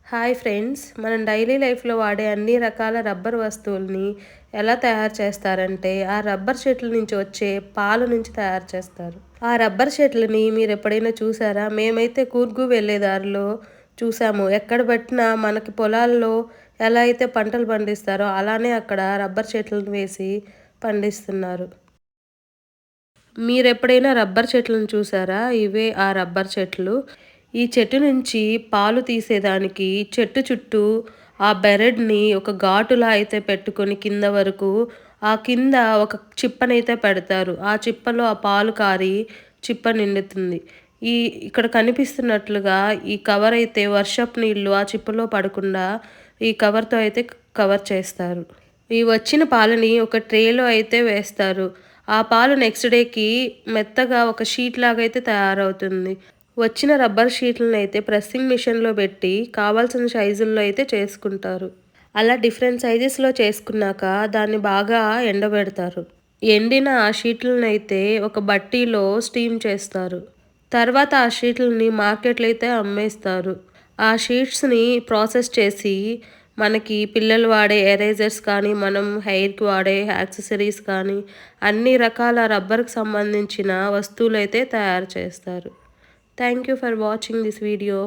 Hi friends, మనం daily లైఫ్లో వాడే అన్ని రకాల రబ్బర్ వస్తువుల్ని ఎలా తయారు చేస్తారంటే ఆ రబ్బర్ చెట్ల నుంచి వచ్చే పాలు నుంచి తయారు చేస్తారు. ఆ రబ్బర్ చెట్లని మీరు ఎప్పుడైనా చూసారా? మేమైతే కూర్గు వెళ్ళే దారిలో చూసాము. ఎక్కడ పట్టినా మనకి పొలాల్లో ఎలా అయితే పంటలు పండిస్తారో అలానే అక్కడ రబ్బర్ చెట్లను వేసి పండిస్తున్నారు. మీరెప్పుడైనా రబ్బర్ చెట్లను చూసారా? ఇవే ఆ రబ్బర్ చెట్లు. ఈ చెట్టు నుంచి పాలు తీసేదానికి చెట్టు చుట్టూ ఆ బెరడ్‌ని ఒక ఘాటులా అయితే పెట్టుకొని కింద వరకు, ఆ కింద ఒక చిప్పనైతే పెడతారు. ఆ చిప్పలో ఆ పాలు కారి చిప్ప నిండుతుంది. ఈ ఇక్కడ కనిపిస్తున్నట్లుగా ఈ కవర్ అయితే వర్షపు నీళ్ళు ఆ చిప్పలో పడకుండా ఈ కవర్‌తో అయితే కవర్ చేస్తారు. ఈ వచ్చిన పాలని ఒక ట్రేలో అయితే వేస్తారు. ఆ పాలు నెక్స్ట్ డేకి మెత్తగా ఒక షీట్ లాగా అయితే తయారవుతుంది. వచ్చిన రబ్బర్ షీట్లనైతే ప్రెస్సింగ్ మిషన్‌లో పెట్టి కావాల్సిన సైజుల్లో అయితే చేసుకుంటారు. అలా డిఫరెంట్ సైజెస్‌లో చేసుకున్నాక దాన్ని బాగా ఎండబెడతారు. ఎండిన ఆ షీట్లనైతే ఒక బట్టీలో స్టీమ్ చేస్తారు. తర్వాత ఆ షీట్లని మార్కెట్‌లో అయితే అమ్మేస్తారు. ఆ షీట్స్‌ని ప్రాసెస్ చేసి మనకి పిల్లలు వాడే ఎరేజర్స్ కానీ, మనం హెయిర్‌కి వాడే యాక్సెసరీస్ కానీ, అన్ని రకాల రబ్బర్‌కి సంబంధించిన వస్తువులైతే తయారు చేస్తారు. Thank you for watching this video.